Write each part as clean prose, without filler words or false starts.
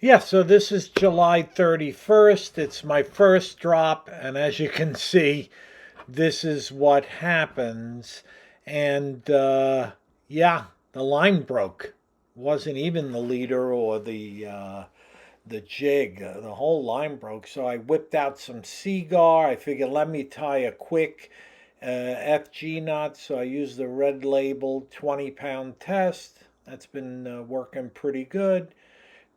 Yeah, so this is July 31st. It's my first drop, and as you can see, this is what happens. And yeah, the line broke. Wasn't even the leader or the jig. The whole line broke. So I whipped out some Seagar. I figured let me tie a quick FG knot. So I used the Red Label 20-pound test. That's been working pretty good.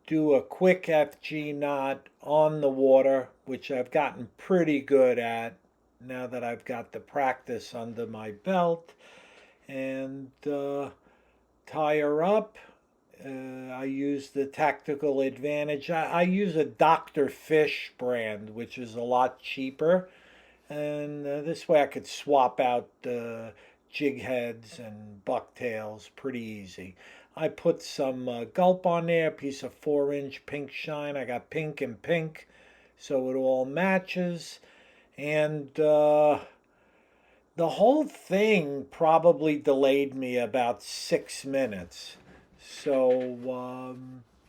Do a quick FG knot on the water, which I've gotten pretty good at now that I've got the practice under my belt, and tie her up. I use the Tactical Advantage. I use a Dr. Fish brand, which is a lot cheaper, and this way I could swap out jig heads and bucktails pretty easy. I put some gulp on there, a piece of 4-inch pink shine. I got pink and pink, so it all matches. And the whole thing probably delayed me about 6 minutes. So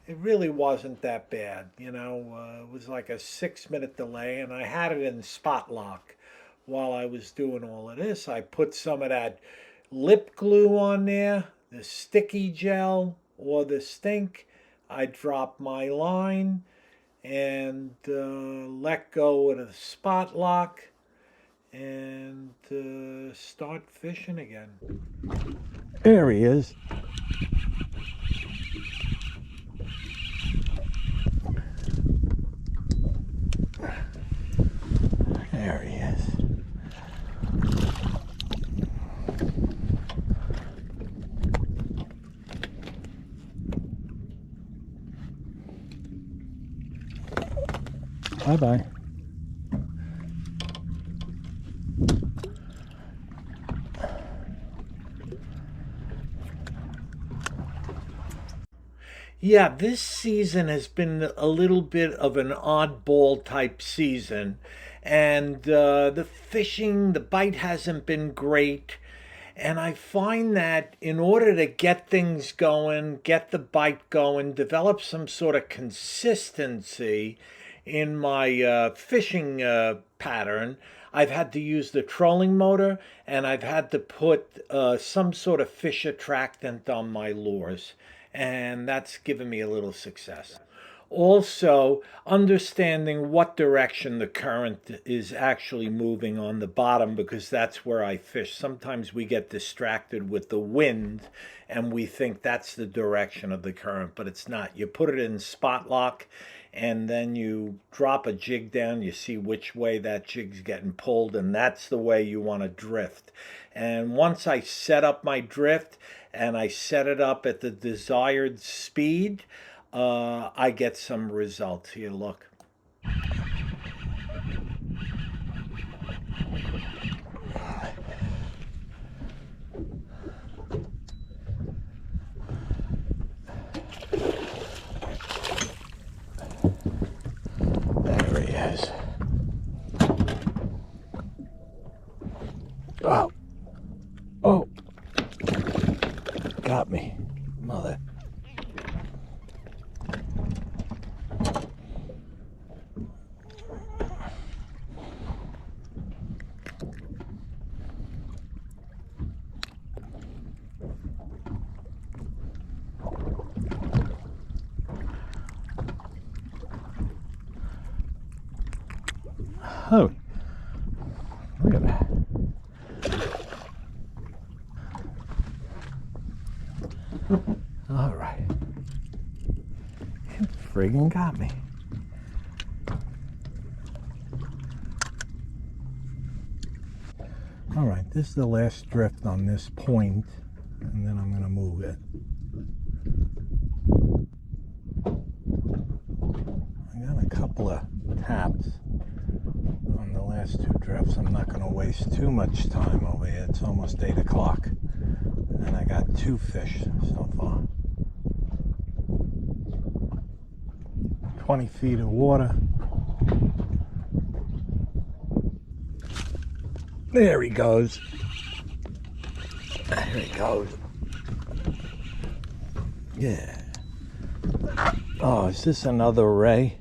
it really wasn't that bad. It was like a 6-minute delay, and I had it in spot lock while I was doing all of this. I put some of that lip glue on there, the sticky gel or the stink. I drop my line and let go of the spot lock and start fishing again. There he is. There he is. Bye-bye. Yeah, this season has been a little bit of an oddball type season, and the fishing, the bite hasn't been great. And I find that in order to get things going, get the bite going, develop some sort of consistency in my fishing pattern, I've had to use the trolling motor, and I've had to put some sort of fish attractant on my lures. And that's given me a little success. Also, understanding what direction the current is actually moving on the bottom, because that's where I fish. Sometimes we get distracted with the wind and we think that's the direction of the current, but it's not. You put it in spot lock and then you drop a jig down, you see which way that jig's getting pulled, and that's the way you want to drift. And once I set up my drift and I set it up at the desired speed, I get some results. Here, look. There he is. Oh. Oh. Got me. Mother. Oh, look at that. All right. It friggin' got me. All right, this is the last drift on this point, and then I'm going to move it. I got a couple of taps on the last two drifts. I'm not going to waste too much time over here. It's almost 8 o'clock, and I got 2 fish so far. 20 feet of water. There he goes. There he goes. Yeah. Oh, is this another ray?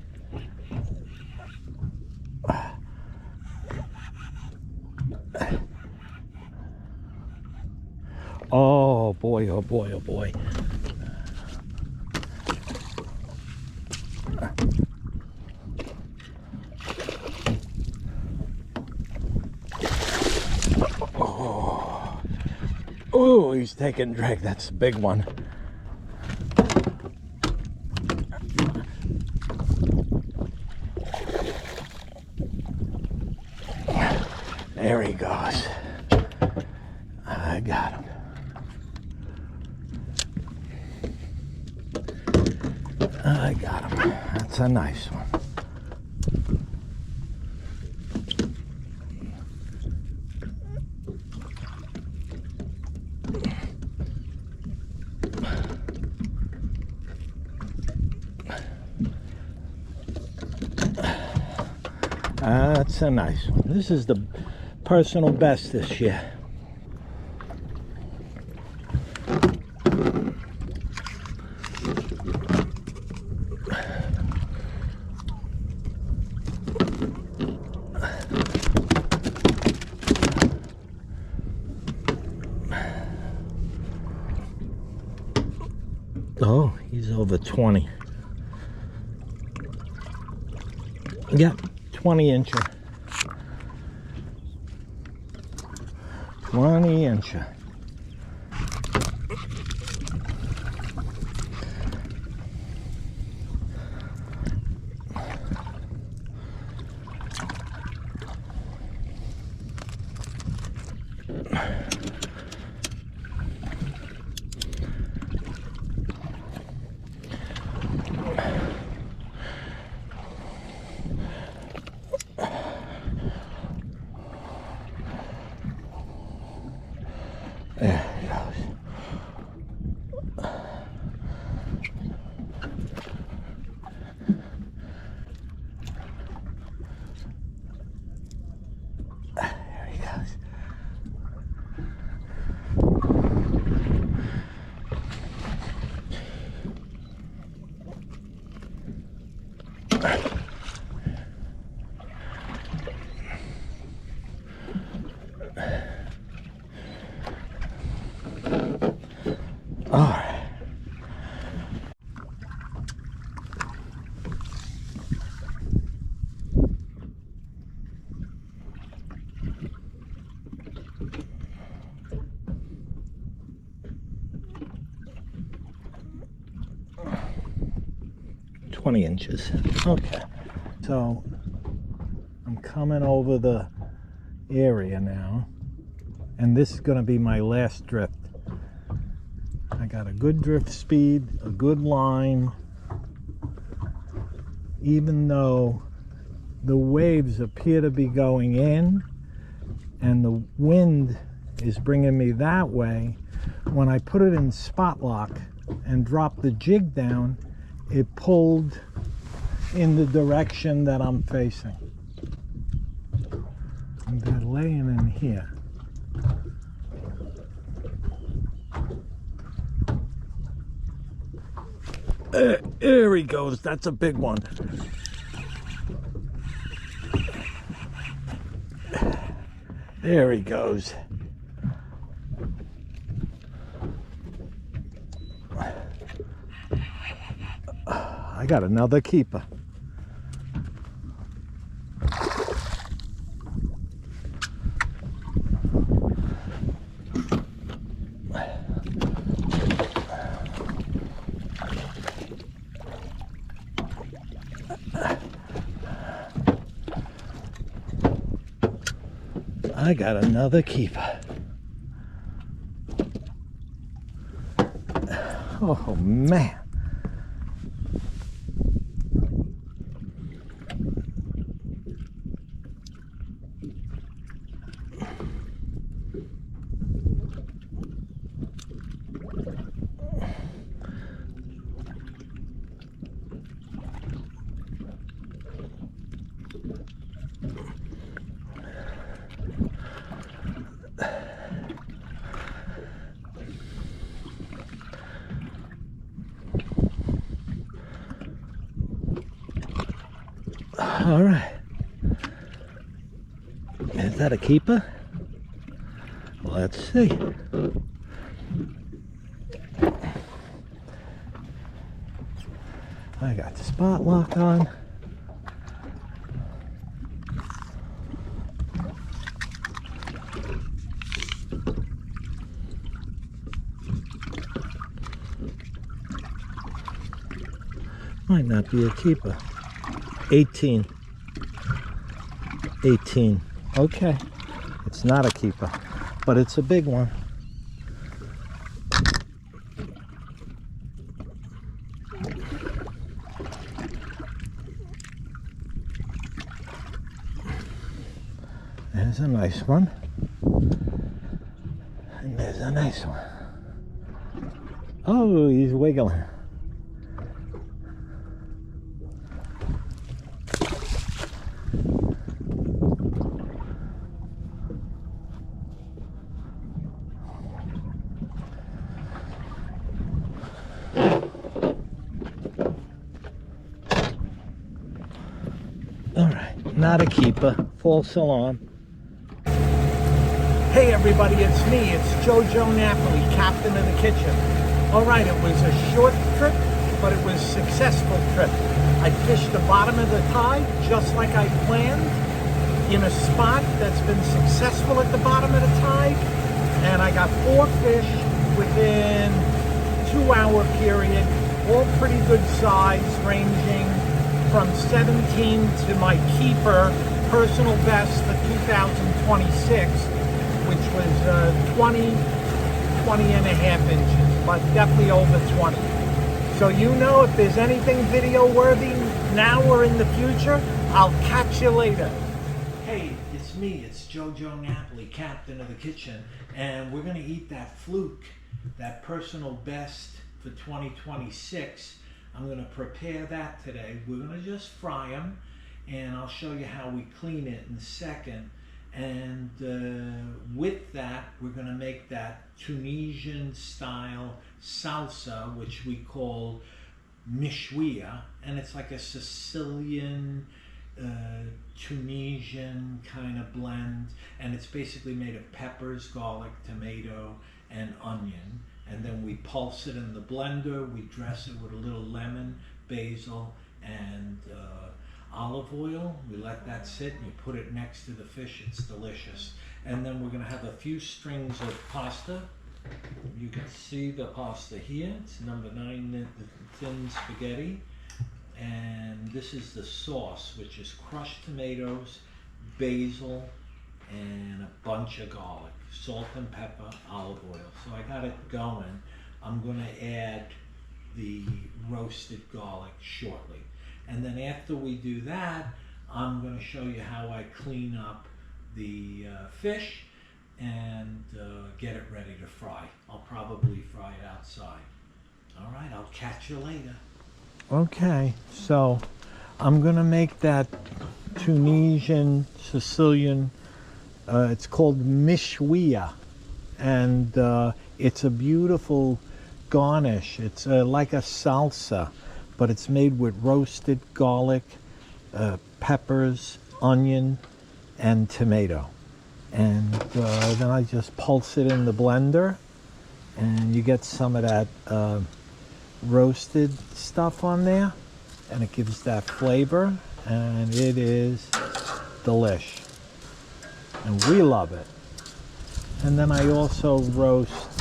Oh boy, oh boy, oh boy. Oh, he's taking drag. That's a big one. There he goes. I got him. I got him. That's a nice one. That's a nice one. This is the personal best this year. Oh, he's over 20. Yep, 20 incher. 20 incher. There he goes. There he goes. All right. "20 inches. Okay. So I'm coming over the area now, and this is going to be my last drift. I got a good drift speed, a good line, even though the waves appear to be going in and the wind is bringing me that way. When I put it in spot lock and dropped the jig down, it pulled in the direction that I'm facing. And they're laying in here. There he goes. That's a big one. There he goes. I got another keeper. I got another keeper. Oh man. All right. Is that a keeper? Let's see. I got the spot lock on. Might not be a keeper. 18. 18. Okay. It's not a keeper, but it's a big one. There's a nice one. And there's a nice one. Oh, he's wiggling. All right, not a keeper, false alarm. Hey everybody, it's me, it's JoJo Napoli, captain of the kitchen. All right, it was a short trip, but it was a successful trip. I fished the bottom of the tide, just like I planned, in a spot that's been successful at the bottom of the tide, and I got 4 fish within a 2-hour period, all pretty good size, ranging from 17 to my keeper personal best for 2026, which was 20 and a half inches, but definitely over 20. So you know, if there's anything video worthy now or in the future, I'll catch you later. Hey, it's me, it's JoJo Napoli, captain of the kitchen, and we're gonna eat that Fluke, that personal best for 2026. I'm gonna prepare that today. We're gonna just fry them, and I'll show you how we clean it in a second. And with that, we're going to make that Tunisian style salsa, which we call Mish-wee-yah, and it's like a Sicilian Tunisian kind of blend, and it's basically made of peppers, garlic, tomato, and onion. And then we pulse it in the blender. We dress it with a little lemon, basil, and olive oil. We let that sit, and you put it next to the fish. It's delicious. And then we're going to have a few strings of pasta. You can see the pasta here. It's number 9 thin spaghetti. And this is the sauce, which is crushed tomatoes, basil, and a bunch of garlic, salt and pepper, olive oil. So I got it going. I'm going to add the roasted garlic shortly. And then after we do that, I'm going to show you how I clean up the fish and get it ready to fry. I'll probably fry it outside. All right, I'll catch you later. Okay, so I'm going to make that Tunisian, Sicilian, it's called Mish-wee-yah, and it's a beautiful garnish. It's like a salsa, but it's made with roasted garlic, peppers, onion, and tomato. And then I just pulse it in the blender, and you get some of that roasted stuff on there, and it gives that flavor, and it is delish. And we love it. And then I also roast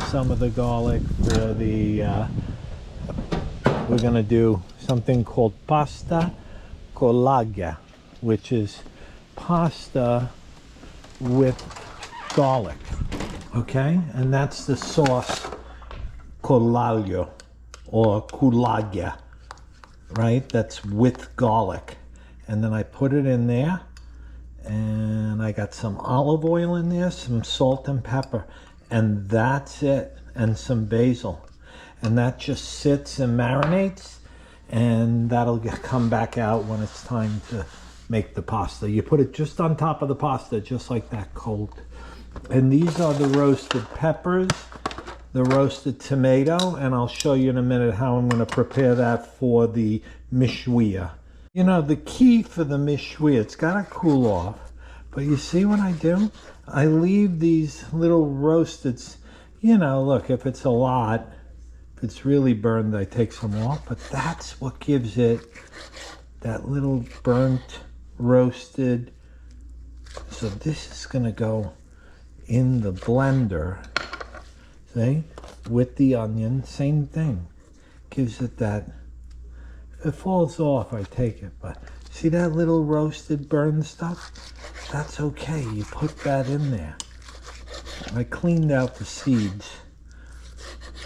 some of the garlic for the we're going to do something called pasta con Laghia, which is pasta with garlic. Okay? And that's the sauce con l'aglio or Laghia, right? That's with garlic. And then I put it in there, and I got some olive oil in there, some salt and pepper, and that's it, and some basil. And that just sits and marinates, and that'll come back out when it's time to make the pasta. You put it just on top of the pasta, just like that, cold. And these are the roasted peppers, the roasted tomato, and I'll show you in a minute how I'm going to prepare that for the Mish-wee-yah. You know, the key for the Mish-wee-yah, it's got to cool off. But you see what I do? I leave these little roasted, you know, look, if it's a lot, if it's really burned, I take some off. But that's what gives it that little burnt, roasted. So this is going to go in the blender, see, with the onion, same thing. Gives it that, if it falls off, I take it, but see that little roasted burned stuff? That's okay, you put that in there. I cleaned out the seeds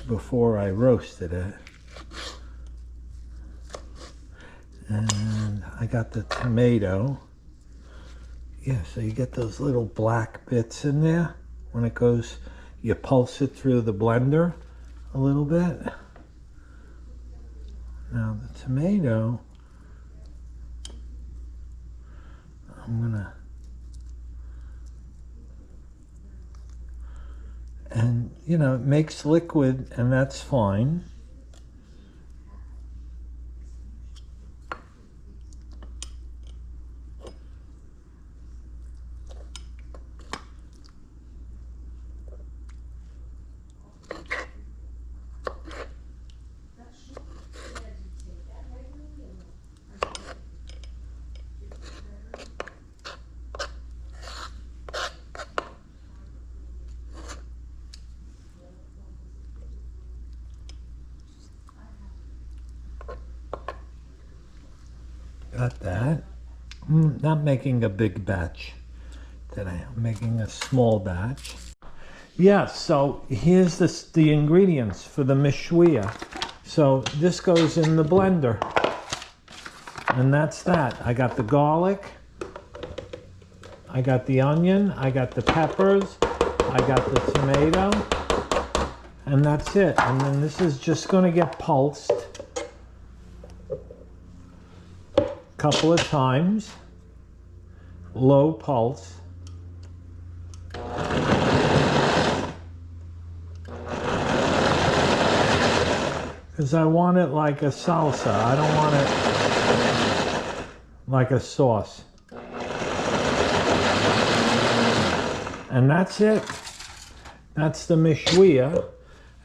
before I roasted it. And I got the tomato. Yeah, so you get those little black bits in there. When it goes, you pulse it through the blender a little bit. Now the tomato, I'm gonna, and you know, it makes liquid and that's fine. Got that. Not making a big batch today. I'm making a small batch. Yeah, so here's the ingredients for the Mish-wee-yah. So this goes in the blender. And that's that. I got the garlic. I got the onion. I got the peppers. I got the tomato. And that's it. And then this is just going to get pulsed couple of times, low pulse. Because I want it like a salsa. I don't want it like a sauce. And that's it. That's the Mish-wee-yah.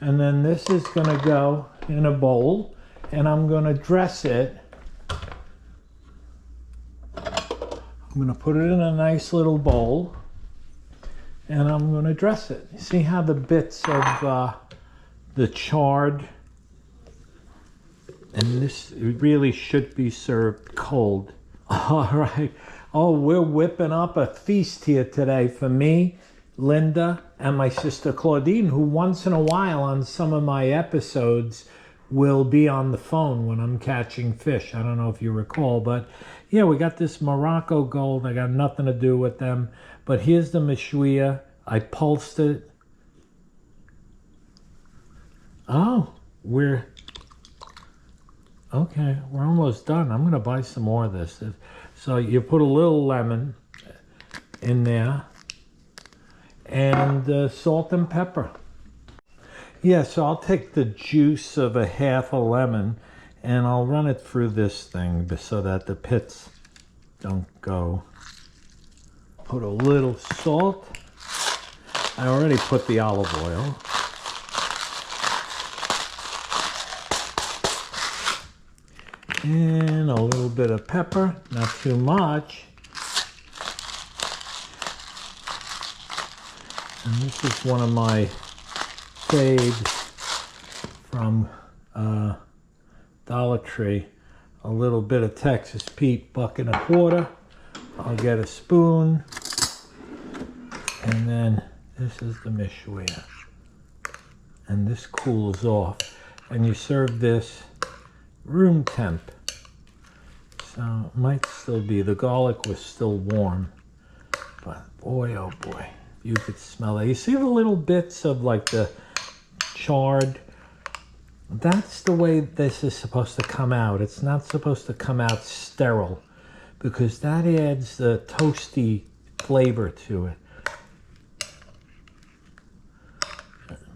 And then this is going to go in a bowl, and I'm going to dress it. I'm going to put it in a nice little bowl, and I'm going to dress it. You see how the bits of the chard, and this really should be served cold. All right. Oh, we're whipping up a feast here today for me, Linda, and my sister Claudine, who once in a while on some of my episodes will be on the phone when I'm catching fish. I don't know if you recall, but yeah, we got this Morocco gold. I got nothing to do with them. But here's the Mish-wee-yah. I pulsed it. Oh, we're almost done. I'm going to buy some more of this. So you put a little lemon in there and salt and pepper. Yeah, so I'll take the juice of a half a lemon and I'll run it through this thing so that the pits don't go. Put a little salt. I already put the olive oil. And a little bit of pepper, not too much. And this is one of my faves from Dollar Tree. A little bit of Texas Pete, bucket and a quarter. I'll get a spoon. And then this is the Mish-wee-yah. And this cools off. And you serve this room temp. So it might still be, the garlic was still warm. But boy, oh boy, you could smell it. You see the little bits of like the chard? That's the way this is supposed to come out. It's not supposed to come out sterile because that adds the toasty flavor to it.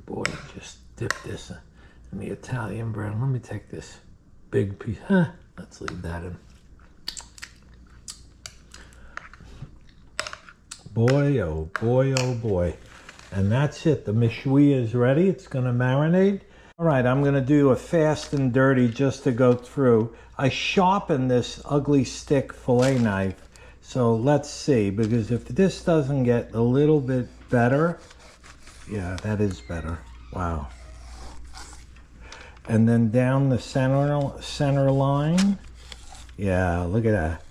Boy, just dip this in the Italian bread. Let me take this big piece. Let's leave that in. Boy, oh boy, oh boy. And that's it. The Mish-wee-yah is ready. It's going to marinate. All right, I'm going to do a fast and dirty just to go through. I sharpened this ugly stick fillet knife. So let's see, because if this doesn't get a little bit better, yeah, that is better. Wow. And then down the center line. Yeah, look at that.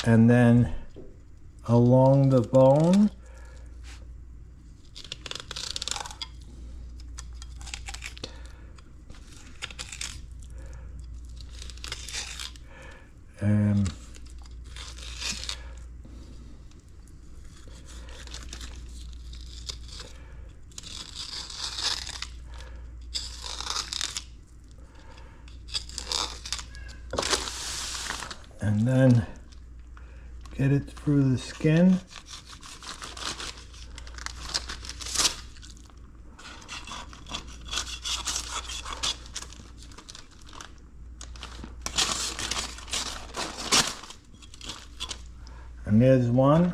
And then along the bone. And then get it through the skin. And there's one.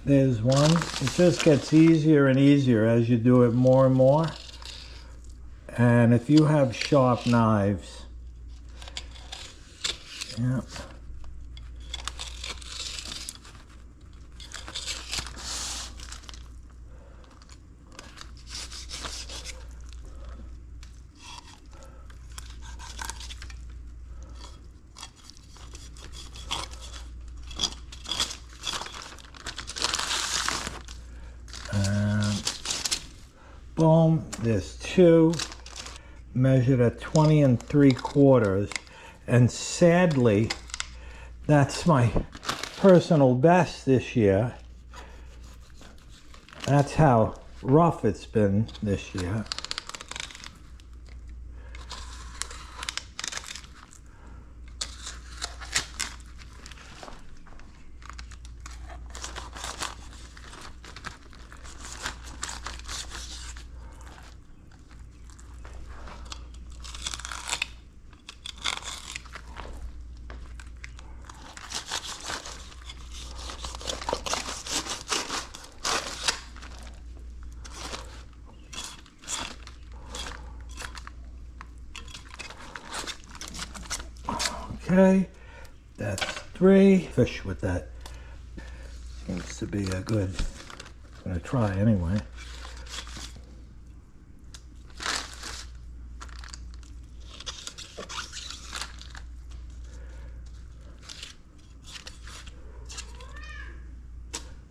There's one. It just gets easier and easier as you do it more and more. And if you have sharp knives, yeah. Boom, there's two, measured at 20 3/4. And sadly, that's my personal best this year. That's how rough it's been this year. Okay, that's 3. Fish with that. Seems to be a good, I'm gonna try anyway.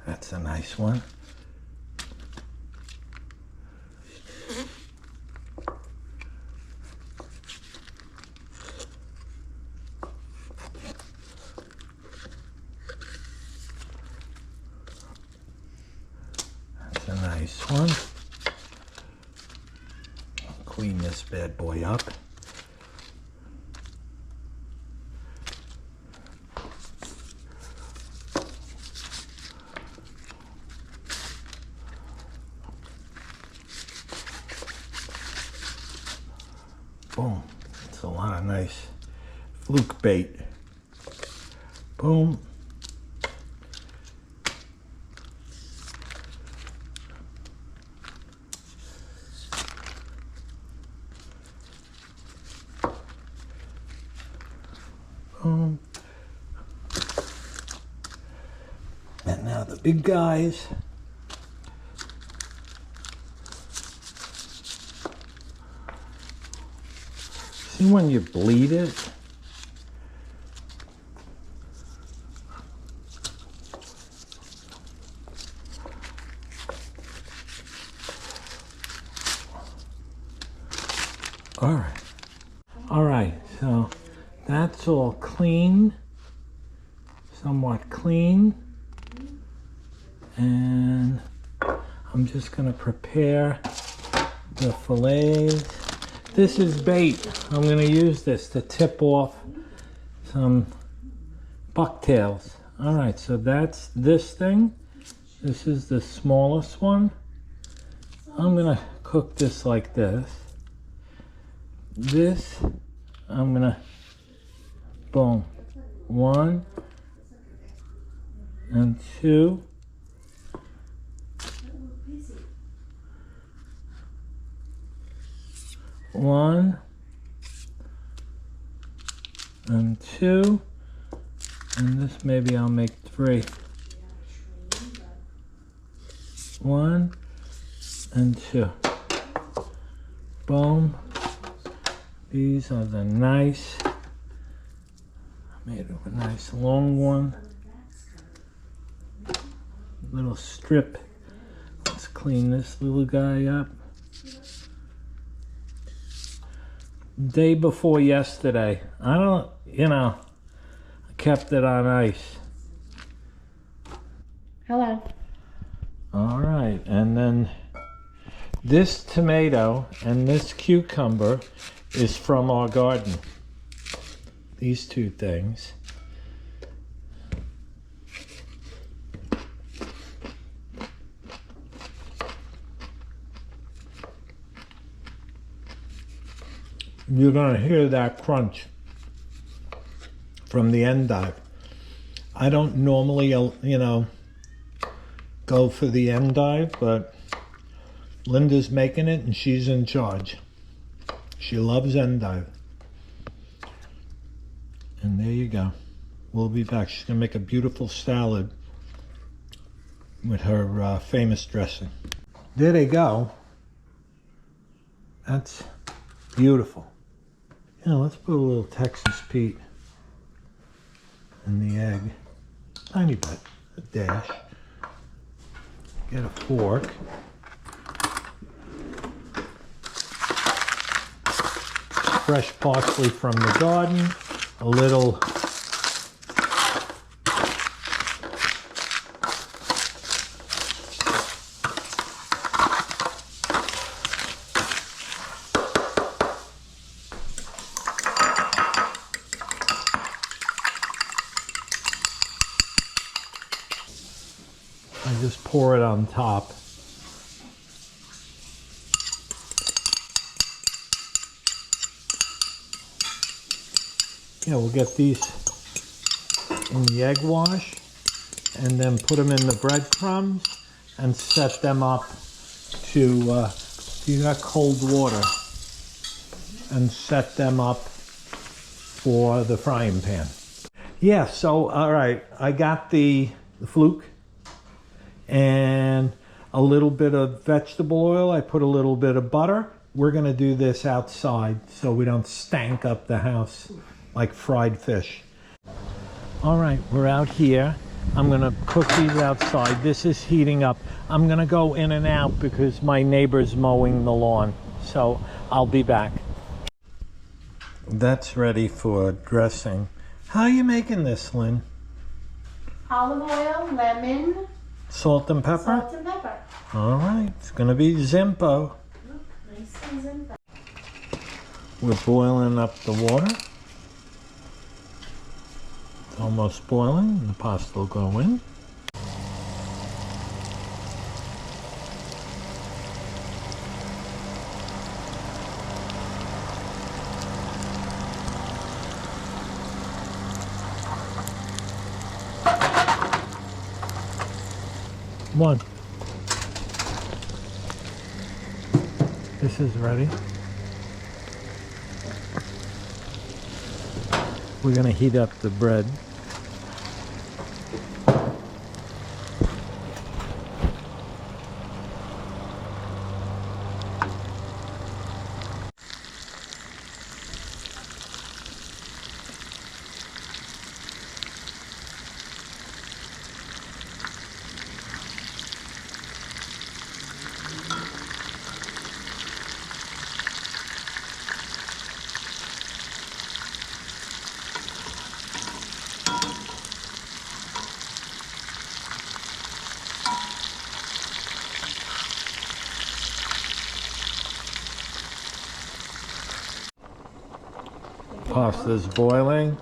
That's a nice one. A nice one. Clean this bad boy up. Boom. It's a lot of nice fluke bait. Boom. And now the big guys. See when you bleed it? All right, so that's all clean, somewhat clean, and I'm just gonna prepare the fillets. This is bait. I'm gonna use this to tip off some bucktails. All right, so that's this thing. This is the smallest one. I'm gonna cook this like this. This, I'm gonna, boom, 1 and 2. One and 2, and this maybe I'll make 3. 1 and 2. Boom. These are the nice. I made a nice long one. Little strip. Let's clean this little guy up. Day before yesterday. I don't, I kept it on ice. Hello. All right, and then this tomato and this cucumber is from our garden. These two things. You're gonna hear that crunch from the endive. I don't normally, go for the endive, but Linda's making it and she's in charge. She loves endive. And there you go. We'll be back. She's gonna make a beautiful salad with her famous dressing. There they go. That's beautiful. Let's put a little Texas Pete in the egg. Tiny bit, a dash. Get a fork. Fresh parsley from the garden. A little I just pour it on top. We'll get these in the egg wash and then put them in the breadcrumbs and set them up to, you got cold water, and set them up for the frying pan. So, all right, I got the Fluke and a little bit of vegetable oil. I put a little bit of butter. We're gonna do this outside so we don't stank up the house like fried fish. All right, we're out here. I'm gonna cook these outside. This is heating up. I'm gonna go in and out because my neighbor's mowing the lawn. So I'll be back. That's ready for dressing. How are you making this, Lynn? Olive oil, lemon, Salt and pepper? salt and pepper. All right, it's gonna be Zimpo. Nice and simple. We're boiling up the water. It's almost boiling. The pasta will go in. One. This is ready. We're gonna heat up the bread. Pasta's boiling.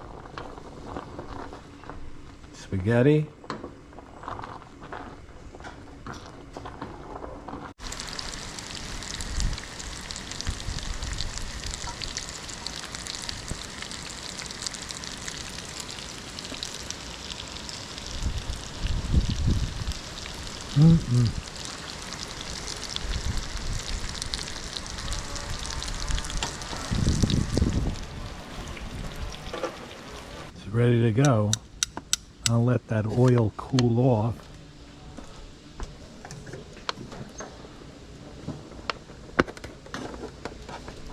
Spaghetti. It's ready to go. I'll let that oil cool off.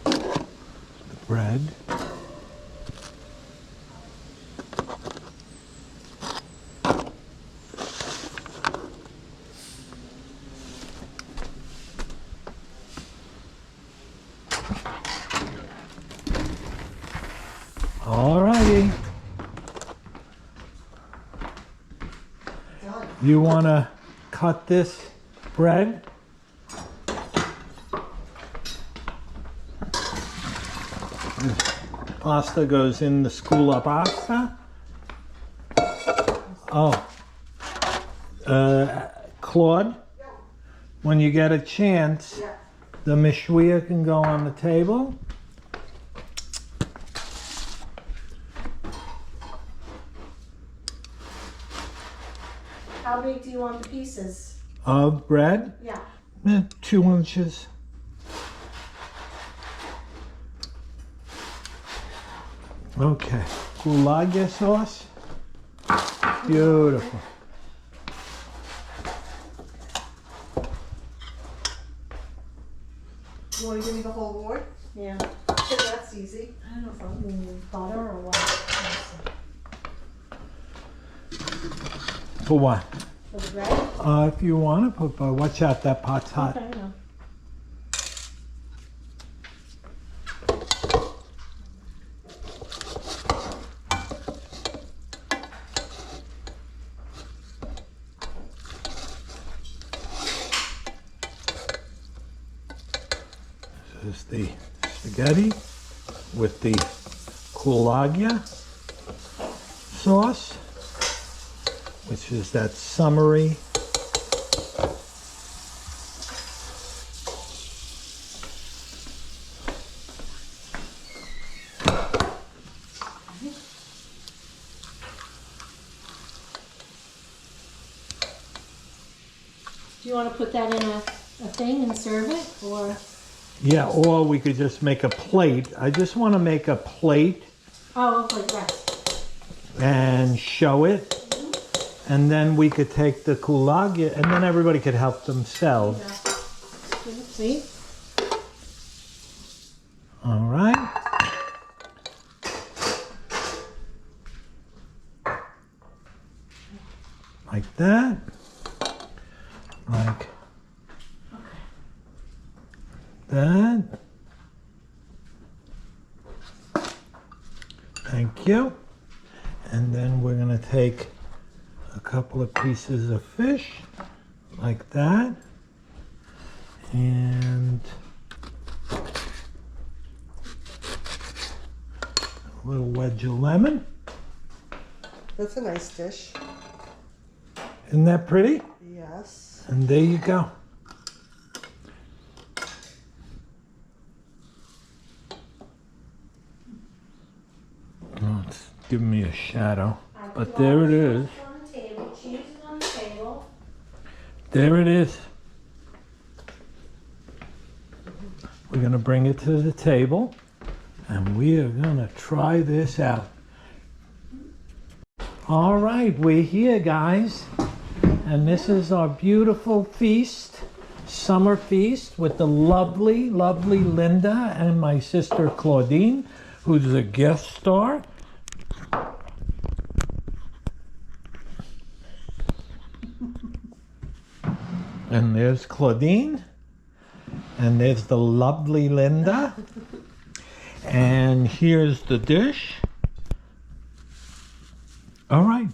The bread. Alrighty. You want to cut this bread? Pasta goes in the school of pasta. Oh, Claude, when you get a chance, the Mish-wee-yah can go on the table. How big do you want the pieces? Of bread? Yeah. 2 inches. Okay, Laghia sauce. Beautiful. You want to give me the whole board? Yeah. Okay, that's easy. I don't know if I'm gonna use butter or what. For what? For the bread? If you want to put, but watch out, that pot's hot. Okay, I know. This is the spaghetti with the Laghia sauce, which is that summery Do you want to put that in a thing and serve it, or? yeah, or we could just make a plate. I just want to make a plate Oh, like that. and show it, and then we could take the Laghia, and then everybody could help themselves. See? All right. Like that. Like that. Thank you. And then we're going to take a couple of pieces of fish like that. And a little wedge of lemon. That's a nice dish. Isn't that pretty? Yes. And there you go. Oh, it's giving me a shadow. But there it is. On the table. Cheese is on the table. There it is. We're going to bring it to the table, and we are going to try this out. All right, we're here, guys. And this is our beautiful feast, summer feast, with the lovely, lovely Linda and my sister Claudine, who's a guest star. And there's Claudine. And there's the lovely Linda. And here's the dish. All right.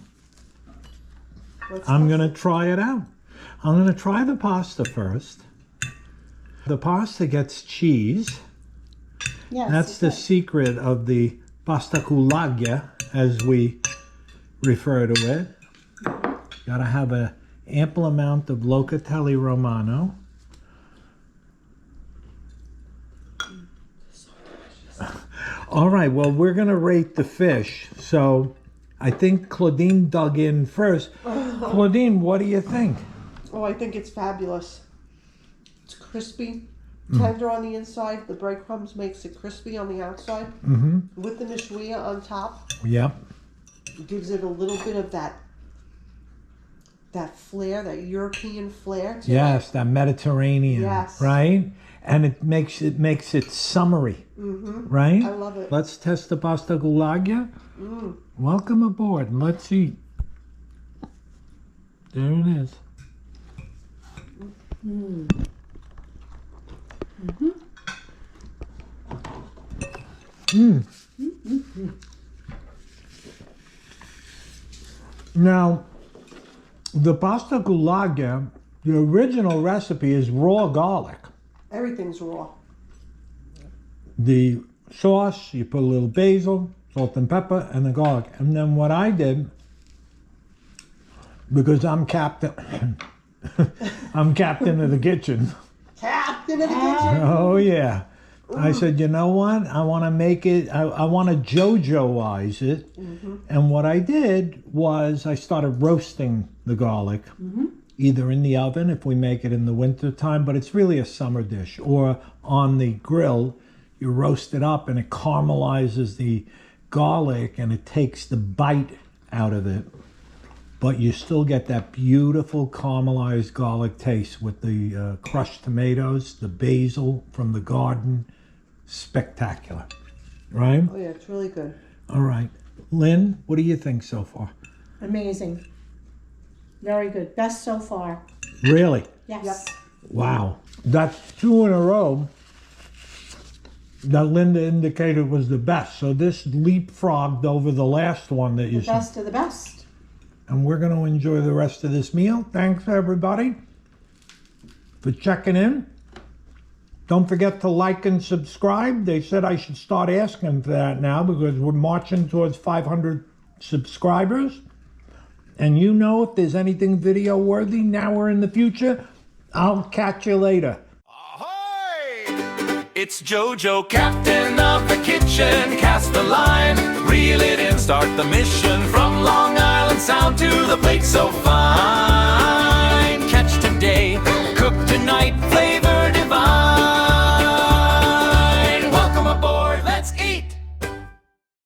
I'm going to try it out. I'm going to try the pasta first. The pasta gets cheese. Yes. That's the secret of the pasta con Laghia, as we refer to it. Got to have an ample amount of locatelli romano. All right, well, we're going to rate the fish. So I think Claudine dug in first. Claudine, what do you think? Oh, I think it's fabulous. It's crispy, tender on the inside. The breadcrumbs makes it crispy on the outside. Mm-hmm. With the Mish-wee-yah on top, Yep. it gives it a little bit of that flair, that European flair to it. Yes, that Mediterranean. Yes. Right? And it makes it summery. Mm-hmm. Right? I love it. Let's test the pasta con Laghia. Mm. Welcome aboard. Let's eat. There it is. Now, the pasta con Laghia, the original recipe is raw garlic. Everything's raw. The sauce, you put a little basil, salt and pepper, and the garlic. And then what I did, because I'm captain, I'm captain of the kitchen. Captain of the kitchen. Oh yeah. I said, you know what? I want to make it, I want to JoJo-ize it. And what I did was I started roasting the garlic, either in the oven if we make it in the winter time, but it's really a summer dish, or on the grill. You roast it up and it caramelizes the garlic and it takes the bite out of it. But you still get that beautiful caramelized garlic taste with the crushed tomatoes, the basil from the garden. Spectacular, right? Oh yeah, it's really good. All right. Lynn, what do you think so far? Amazing. Very good. Best so far. Really? Yes. Yep. Wow. That's 2 in a row that Linda indicated was the best. So this leapfrogged over the last one that you said. Best of the best. And we're going to enjoy the rest of this meal. Thanks, everybody, for checking in. Don't forget to like and subscribe. They said I should start asking for that now because we're marching towards 500 subscribers. And you know, if there's anything video worthy now or in the future, I'll catch you later. Ahoy! It's JoJo, captain of the kitchen. Cast the line, reel it in, start the mission. From Long Island Sound to the plate so far.